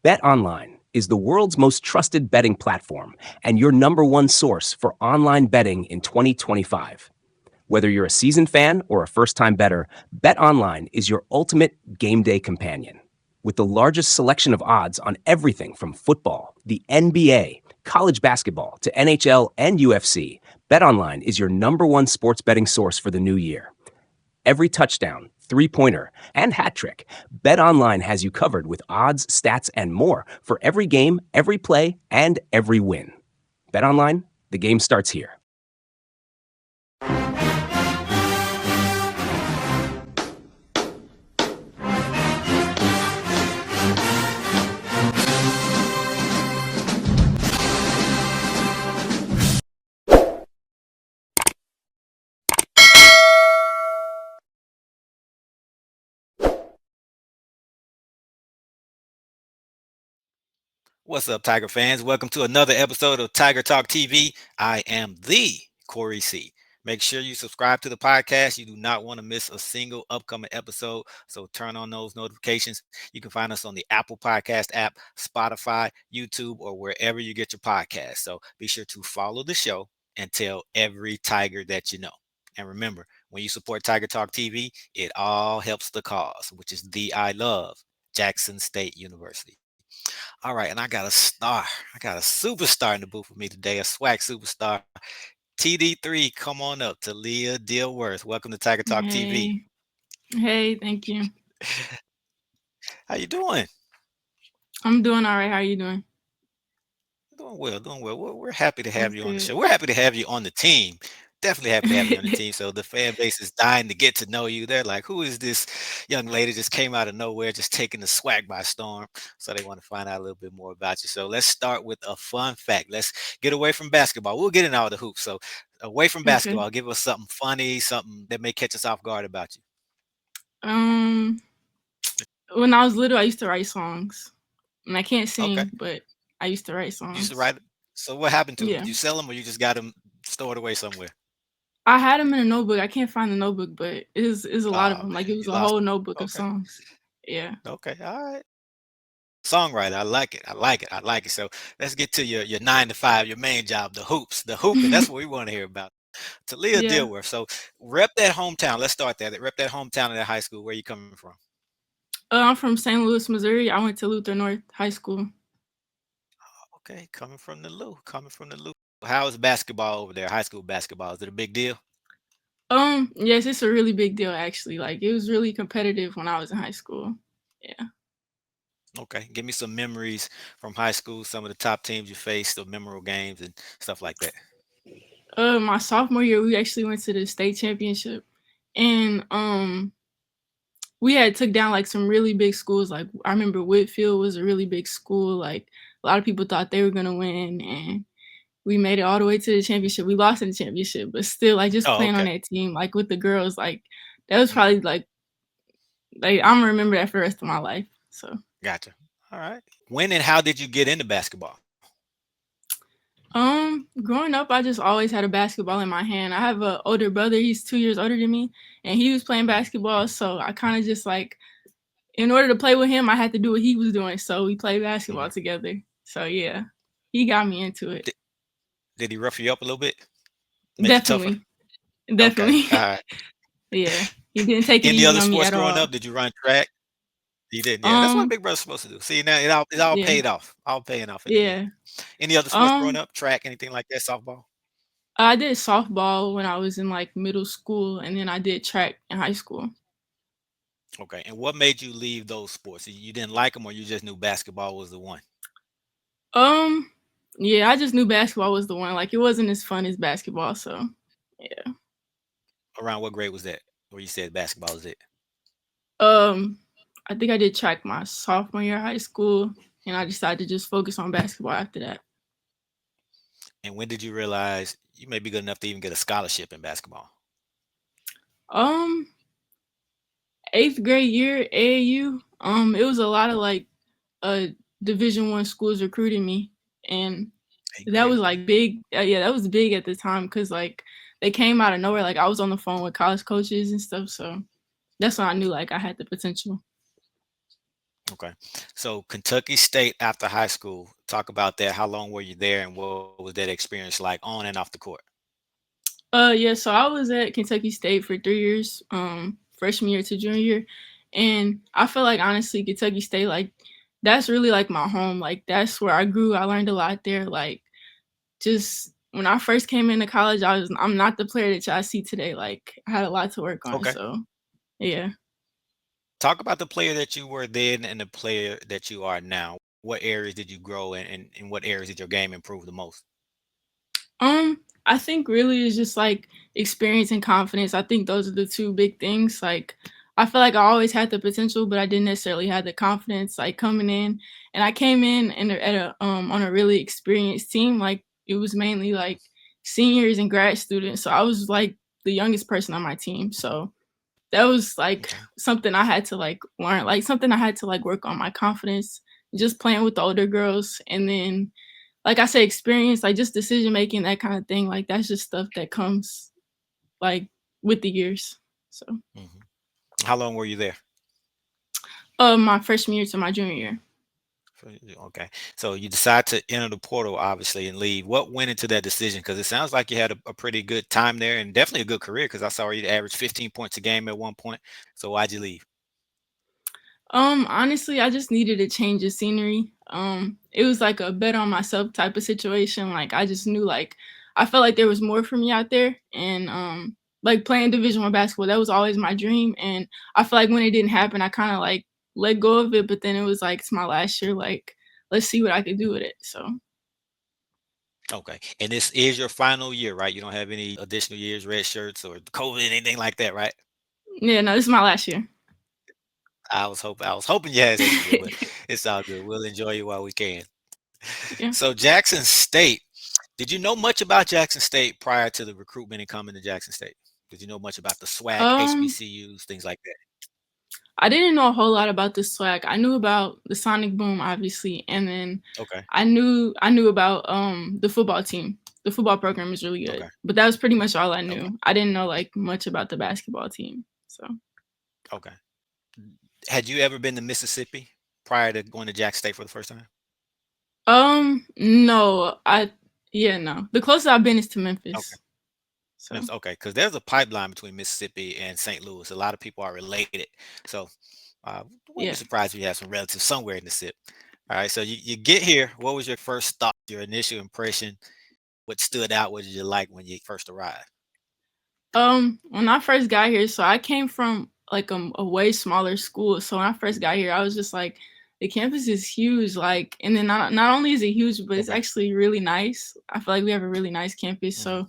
BetOnline is the world's most trusted betting platform and your number one source for online betting in 2025. Whether you're a seasoned fan or a first-time bettor, BetOnline is your ultimate game day companion. With the largest selection of odds on everything from football, the NBA, college basketball to NHL and UFC, BetOnline is your number one sports betting source for the new year. Every touchdown, three-pointer, and hat trick, BetOnline has you covered with odds, stats, and more for every game, every play, and every win. BetOnline, the game starts here. What's up, Tiger fans? Welcome to another episode of Tiger Talk TV. I am the Corey C. Make sure you subscribe to the podcast. You do not want to miss a single upcoming episode, so turn on those notifications. You can find us on the Apple Podcast app, Spotify, YouTube, or wherever you get your podcast. So be sure to follow the show and tell every Tiger that you know. And remember, when you support Tiger Talk TV, it all helps the cause, which is the I love Jackson State University. All right, and I got a star. I got a superstar in the booth with me today, a swag superstar. TD3, come on up. Taleah Dilworth. Welcome to Tiger Talk TV. Hey, hey, thank you. How you doing? I'm doing all right. How are you doing? Doing well, doing well. We're happy to have That's you on the good. show. We're happy to have you on the team. Definitely happy to have you on the team. So the fan base is dying to get to know you. They're like, who is this young lady just came out of nowhere, just taking the swag by storm? So they want to find out a little bit more about you. So let's start with a fun fact. Let's get away from basketball. We'll get in all the hoops. So away from Okay. basketball, give us something funny, something that may catch us off guard about you. Um, when I was little, I used to write songs, and I can't Okay. sing, but I used to write You used to songs. write. So what happened to them? Yeah, Did you sell them or you just got them stored away somewhere? I had them in a notebook. I can't find the notebook, but it's a lot of Oh them. man, Like it you was a lost. whole notebook of Okay. songs. Yeah. Okay. All right. Songwriter. I like it. I like it. I like it. So let's get to your 9 to 5, your main job, the hoops, the hooping. That's what we want to hear about. Taleah Yeah. Dilworth. So rep that hometown. Let's start there. Rep that hometown of that high school. Where you coming from? I'm from St. Louis, Missouri. I went to Luther North High School. Okay, coming from the Lou. Coming from the Lou. How is basketball over there? High school basketball. Is it a big deal? Yes, it's a really big deal actually. Like it was really competitive when I was in high school. Yeah. Okay. Give me some memories from high school, some of the top teams you faced, the memorable games and stuff like that. My sophomore year, we actually went to the state championship, and we had took down like some really big schools. Like I remember Whitfield was a really big school. Like a lot of people thought they were gonna win, and we made it all the way to the championship. We lost in the championship, but still, like just Oh, playing on okay. that team, like with the girls, like that was Mhm. probably like I'm gonna remember that for the rest of my life. So. Gotcha. All right. When and how did you get into basketball? Growing up, I just always had a basketball in my hand. I have a older brother. He's 2 years older than me, and he was playing Mhm. basketball. So I kind of just like, in order to play with him, I had to do what he was doing. So we played basketball Mhm. together. So yeah, he got me into it. Did, did he rough you up a little bit? Make you tougher? Definitely, Okay. definitely. All right. Yeah, he didn't take it Any easy other on me sports at growing all. up? Did you run track? You didn't. Yeah, that's what a Um, big brother's supposed to do. See, now it all yeah, paid off. All paying off in the end. yeah. Any other sports growing Um, up? Track, anything like that? Softball? I did softball when I was in like middle school, and then I did track in high school. Okay. And what made you leave those sports? You didn't like them, or you just knew basketball was the one? Um, yeah, I just knew basketball was the one. Like it wasn't as fun as basketball, so yeah. Around what grade was that? Where you said basketball is it? Um, I think I did track my sophomore year of high school, and I decided to just focus on basketball after that. And when did you realize you may be good enough to even get a scholarship in basketball? Um, eighth grade year AAU. It was a lot of like uh Division 1 schools recruiting me, and Eighth that was grade. like big. Yeah, that was big at the time because like they came out of nowhere. Like I was on the phone with college coaches and stuff, so that's when I knew like I had the potential. Okay. So Kentucky State after high school, talk about that. How long were you there and what was that experience like on and off the court? Yeah, so I was at Kentucky State for 3 years, freshman year to junior year, and I feel like honestly Kentucky State, like that's really like my home. Like that's where I grew. I learned a lot there. Like just when I first came into college, I'm not the player that y'all see today. Like I had a lot to work on. Okay. So yeah. Talk about the player that you were then and the player that you are now. What areas did you grow and in what areas did your game improve the most? I think really it's just like experience and confidence. I think those are the two big things. Like I feel like I always had the potential, but I didn't necessarily have the confidence like coming in. And I came in and at a on a really experienced team. Like it was mainly like seniors and grad students. So I was like the youngest person on my team. So that was like Okay. something I had to like learn, like something I had to like work on my confidence, just playing with the older girls. And then like I said, experience, like just decision making, that kind of thing. Like that's just stuff that comes like with the years. So Mhm. How long were you there? my freshman year to my junior year. Okay. So you decide to enter the portal, obviously, and leave. What went into that decision? Because it sounds like you had a pretty good time there and definitely a good career. Because I saw you average 15 points a game at one point. So why'd you leave? Honestly, I just needed a change of scenery. It was like a bet on myself type of situation. Like I just knew like I felt like there was more for me out there, and like playing Division 1 basketball, that was always my dream. And I feel like when it didn't happen, I kind of like let go of it. But then it was like it's my last year. Like let's see what I could do with it. So Okay. And this is your final year, right? You don't have any additional years, red shirts, or COVID, anything like that, right? yeah, no, this is my last year. I was hoping you had extra year, but it's all good. We'll enjoy you while we can. Yeah. So Jackson State, did you know much about Jackson State prior to the recruitment and coming to Jackson State? Did you know much about the SWAC, Um, HBCUs, things like that? I didn't know a whole lot about the swag. I knew about the Sonic Boom, obviously, and then Okay. I knew about the football team. The football program is really good, Okay. but that was pretty much all I Okay. knew. I didn't know like much about the basketball team. So, Okay. Had you ever been to Mississippi prior to going to Jackson State for the first time? no, yeah, no. The closest I've been is to Okay. Memphis. So, Memphis. Okay, because there's a pipeline between Mississippi and St. Louis. A lot of people are related. So wouldn't be yeah. surprised if you have some relatives somewhere in the SIP. All right. So you get here. What was your first thought, your initial impression? What stood out? What did you like when you first arrived? When I first got here, so I came from like a way smaller school. So when I first got here, I was just like, the campus is huge. Like, and then not only is it huge, but it's Okay. actually really nice. I feel like we have a really nice campus. Mhm. So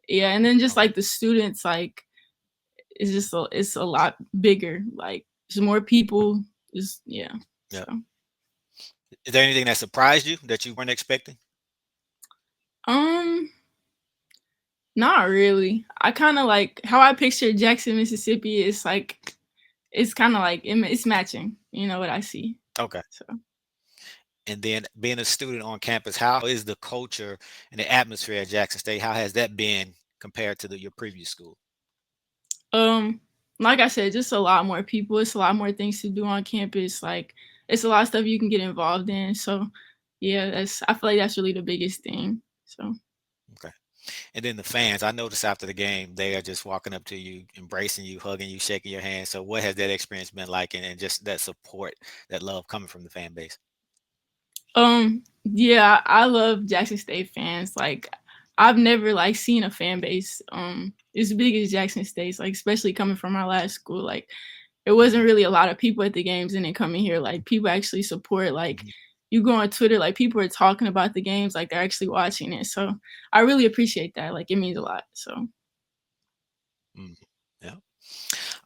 yeah, and then just Okay. like the students, like it's a lot bigger. Like there's more people. Is yeah. Yeah. So Is there anything that surprised you that you weren't expecting? um, not really. I kind of like how I picture Jackson, Mississippi. It's like it's kind of like it's matching. You know what I see. Okay. So. And then being a student on campus, how is the culture and the atmosphere at Jackson State? How has that been compared to your previous school? Um, like I said, just a lot more people. It's a lot more things to do on campus. Like it's a lot of stuff you can get involved in. So yeah, that's I feel like that's really the biggest thing. So Okay. And then the fans, I noticed after the game, they are just walking up to you, embracing you, hugging you, shaking your hand. So what has that experience been like and just that support, that love coming from the fan base? yeah, I love Jackson State fans. Like I've never like seen a fan base as big as Jackson State's, like especially coming from my last school. Like there wasn't Mhm. really a lot of people at the games and then coming here, like people actually support, like Mhm. you go on Twitter, like people are talking about the games, like they're actually watching it. So I really appreciate that. Like it means a lot. So Mhm. Yeah.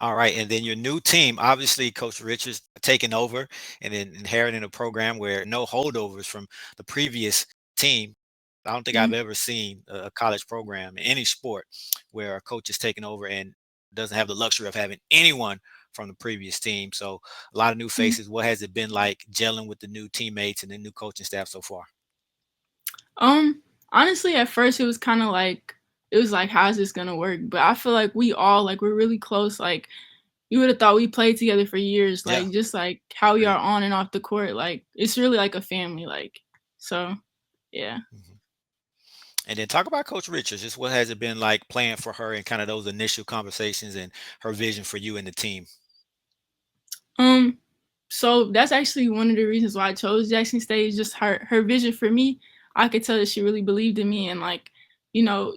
All right. And then your new team, obviously, Coach Richards taking over and then inheriting a program where no holdovers from the previous team. I don't think I've mhm. ever seen a college program in any sport where a coach is taking over and doesn't have the luxury of having anyone from the previous team. So a lot of new Mhm. faces. What has it been like gelling with the new teammates and the new coaching staff so far? Um, honestly, at first it was kind of like it was like, how's this gonna work? But I feel like we all like we're really close. Like you would have thought we played together for years, Yeah, like just like how we are agreed. on and off the court. Like it's really like a family. Like so, yeah. Mhm. And then talk about Coach Richards. Just what has it been like playing for her and kind of those initial conversations and her vision for you and the team? Um, so that's actually one of the reasons why I chose Jackson State. Is just her vision for me. I could tell that she really believed in me, and like,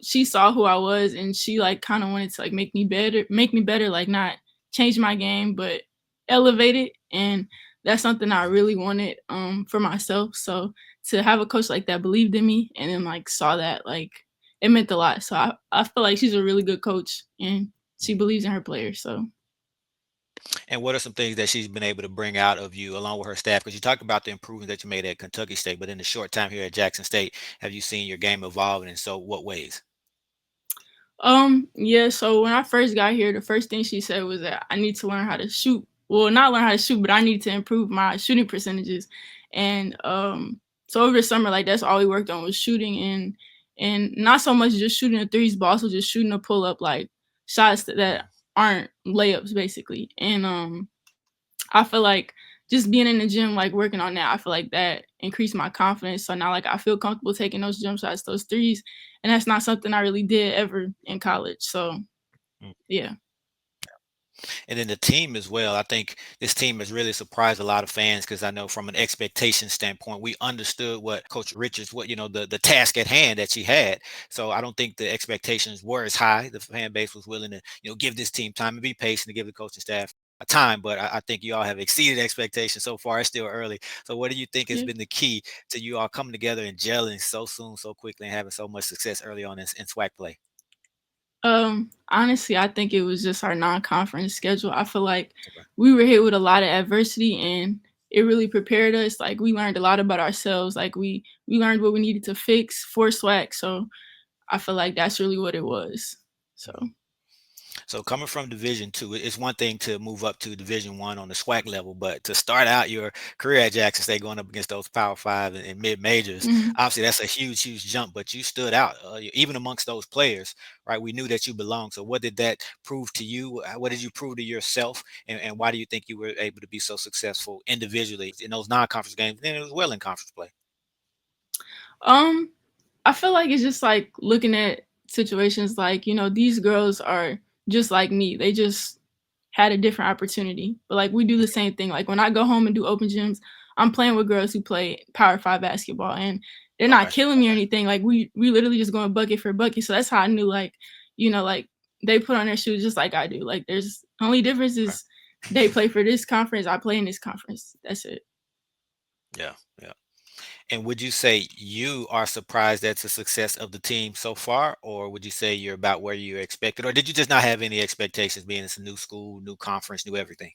she saw who I was, and she like kind of wanted to like make me better, like not change my game, but elevate it. And that's something I really wanted for myself. So to have a coach like that believed in me, and then like saw that, like it meant a lot. So I feel like she's a really good coach, and she Mhm. believes in her players. So. And what are some things that she's been able to bring out of you along with her staff? Because you talked about the improvements that you made at Kentucky State, but in the short time here at Jackson State, have you seen your game evolve? And so, what ways? Yeah, so when I first got here, the first thing she said was that I need to learn how to shoot. Well, not learn how to shoot, but I need to improve my shooting percentages. And so over the summer, like that's all we worked on was shooting and not so much just shooting the threes, but also just shooting a pull up like shots that Mhm. aren't layups basically. And I feel like just being in the gym, like working on that, I feel like that increased my confidence. So now, like, I feel comfortable taking those jump shots, those threes, and that's not something I really did ever in college. So yeah. And then the team as well. I think this team has really surprised a lot of fans because I know from an expectation standpoint, we understood what Coach Richards, what the task at hand that she had. So I don't think the expectations were as high. The fan base was willing to give this team time and be patient to give the coaching staff a time. But I think you all have exceeded expectations so far. It's still early. So what do you think has Yeah. been the key to you all coming together and gelling so soon, so quickly, and having so much success early on in SWAC play? Honestly, I think it was just our non-conference schedule. I feel like Okay. we were hit with a lot of adversity and it really prepared us. Like we learned a lot about ourselves. Like we learned what we needed to fix for SWAC. So I feel like that's really what it was. So Mhm. So coming from Division 2, it's one thing to move up to Division 1 on the SWAC level, but to start out your career at Jackson State going up against those Power Five and mid majors, mhm. obviously that's a huge, huge jump. But you stood out even amongst those players, right? We knew that you belonged. So what did that prove to you? What did you prove to yourself? And why do you think you were able to be so successful individually in those non-conference games and as well in conference play? Um, I feel like it's just like looking at situations like, these girls are just like me. They just had a different opportunity. But like we do the same thing. Like when I go home and do open gyms, I'm playing with girls who play Power Five basketball and they're not Okay. killing me or anything. Like we literally just going bucket for bucket. So that's how I knew like, like they put on their shoes just like I do. Like there's only difference Okay. is they play for this conference, I play in this conference. That's it. Yeah. Yeah. And would you say you are surprised at the success of the team so far, or would you say you're about where you expected, or did you just not have any expectations being it's a new school, new conference, new everything?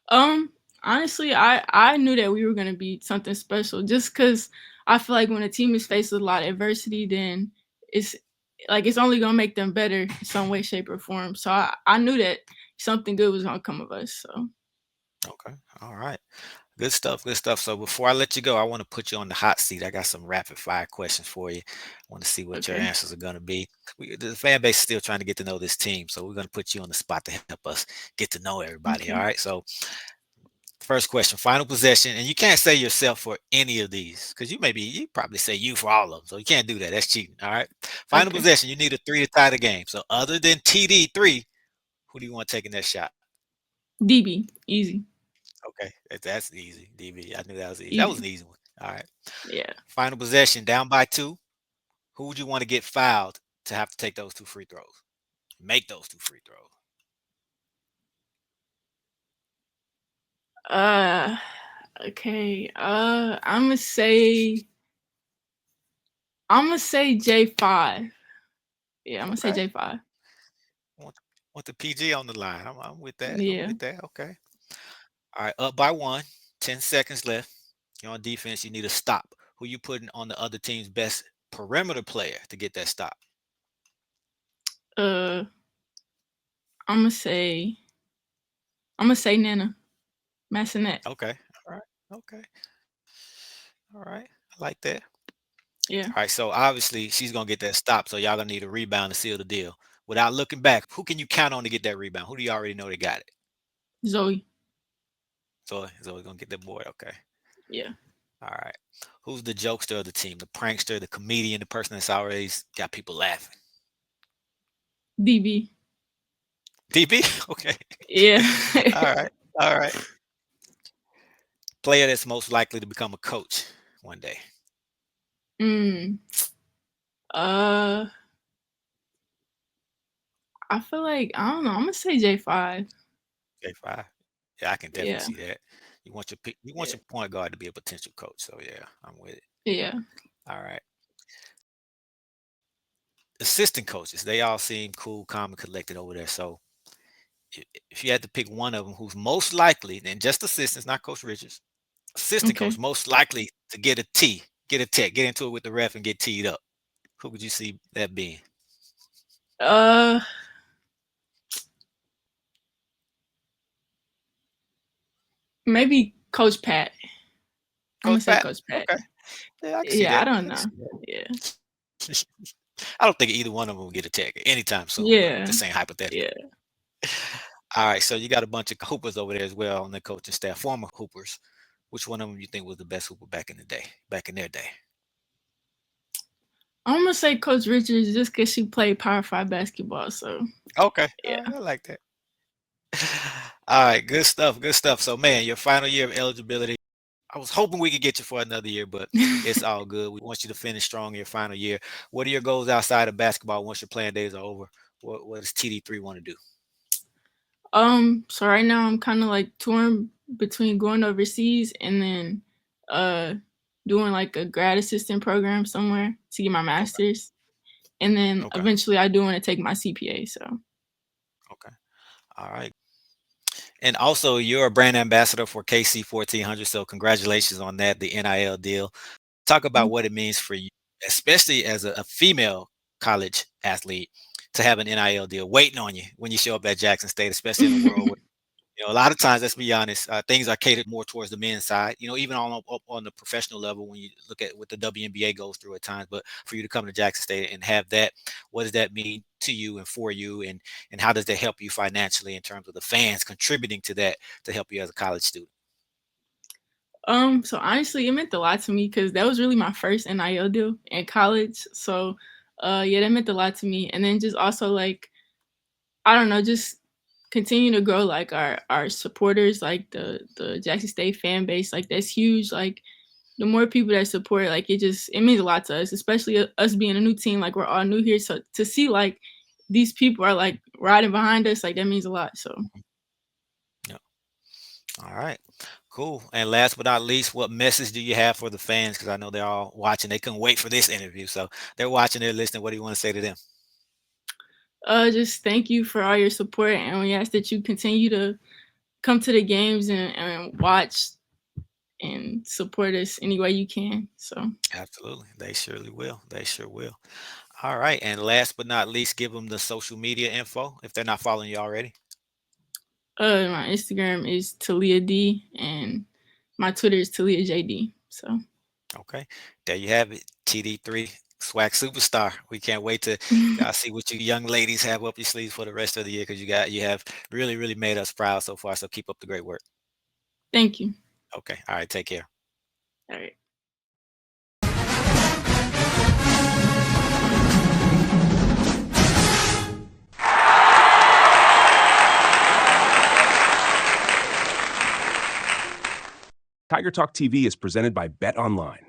Um, Honestly, I knew that we were gonna be something special just because I feel like when a team is faced with a lot of adversity, then it's it's only gonna make them better in some way, shape, or form. So I knew that something good was gonna come of us. So Okay. All right. Good stuff. Good stuff. So before I let you go, I want to put you on the hot seat. I got some rapid fire questions for you. I want to see what your okay, answers are going to be. The fan base is still trying to get to know this team, so we're going to put you on the spot to help us get to know everybody. All okay, right. So first question, final possession, and you can't say yourself for any of these because you probably say you for all of them, so you can't do that. That's cheating. All right. Final okay. possession, you need a three to tie the game. So other than TD3, who do you want taking that shot? DB, easy, Okay, that's easy. DB, I knew that was easy. That was easy. an easy one. All right. Yeah. Final possession, down by two. Who would you want to get fouled to have to take those two free throws? Make those two free throws. Uh, okay. I'm gonna say J5. Yeah, I'm gonna say Okay. J5. Want, want the PG on the line. I'm with that. I'm Yeah. with that. Okay. All right. Up by one. 10 seconds left. You're on defense. You need a stop. Who you putting on the other team's best perimeter player to get that stop? Uh, I'm gonna say I'm gonna say Nana Massonet. Okay. All right. Okay. All right. I like that. Yeah. All right. So obviously she's gonna get that stop. So y'all gonna need a rebound to seal the deal. without looking back, who can you count on to get that rebound? Who do you already know they got it? Zoe. Zoe's gonna get that board. Okay. Yeah. All right. Who's the jokester of the team? The prankster, the comedian, the person that's always got people laughing? DB. DB? Okay. Yeah. All right. All right. Player that's most likely to become a coach one day. I feel like, I don't know, I'm gonna say J5. J5. Yeah, I can definitely Yeah. see that. You want Yeah. your point guard to be a potential coach. So yeah, I'm with it. Yeah. All right. Assistant coaches, they all seem cool, calm, and collected over there. So if you had to pick one of them who's most likely, and just assistants, not Coach Richards, assistant coach Okay. most likely to get a T, get a tech, get into it with the ref and get teed up, who could you see that being? Uh Maybe Coach Pat. I'm gonna Coach say Pat? Coach Pat. Okay. Yeah, I can see Yeah, I that. don't I can know. see that. Yeah. I don't think either one of them will get a tech anytime soon, but Yeah. just saying hypothetically. Yeah. All right, so you got a bunch of hoopers over there as well on the coaching staff, former hoopers. Which one of them you think was the best hooper back in their day? I'm gonna say Coach Richards just because she played Power 5 basketball. So Okay. yeah. I like that. All right, good stuff, good stuff. So, man, your final year of eligibility. I was hoping we could get you for another year, but it's all good. We want you to finish strong in your final year. What are your goals outside of basketball once your playing days are over? What does TD3 want to do? So right now I'm kind of like torn between going overseas and then doing like a grad assistant program somewhere to get my master's. And then Okay. eventually I do want to take my CPA. So Okay. All right. And also, you're a brand ambassador for KC 1400. So, congratulations on that, the NIL deal. Talk about what it means for you, especially as a female college athlete, to have an NIL deal waiting on you when you show up at Jackson State, especially in a world where, a lot of times, let's be honest, things are catered more towards the men's side, even on the professional level when you look at what the WNBA goes through at times. But for you to come to Jackson State and have that, what does that mean to you and for you? And how does that help you financially in terms of the fans contributing to that to help you as a college student? So honestly, it meant a lot to me because that was really my first NIL deal in college. So yeah, that meant a lot to me. And then just also like, I don't know, just continue to grow like our supporters, like the Jackson State fan base, like that's huge. Like the more people that support, like it means a lot to us, especially us being a new team. Like we're all new here, so to see like these people are like riding behind us, like that means a lot. So Yeah. All right. Cool. And last but not least, what message do you have for the fans? Because I know they're all watching. They couldn't wait for this interview. So they're watching, they're listening. What do you want to say to them? just thank you for all your support, and we ask that you continue to come to the games and watch and support us any way you can. So Absolutely. They surely will. They sure will. All right. And last but not least, give them the social media info if they're not following you already. my Instagram is Taleah D and my Twitter is Taleah JD. So Okay. There you have it. TD3 swag superstar. We can't wait to see what you young ladies have up your sleeves for the rest of the year, because you have really, really made us proud so far. So keep up the great work. Thank you. Okay. All right. Take care. All right. Tiger Talk TV is presented by Bet Online.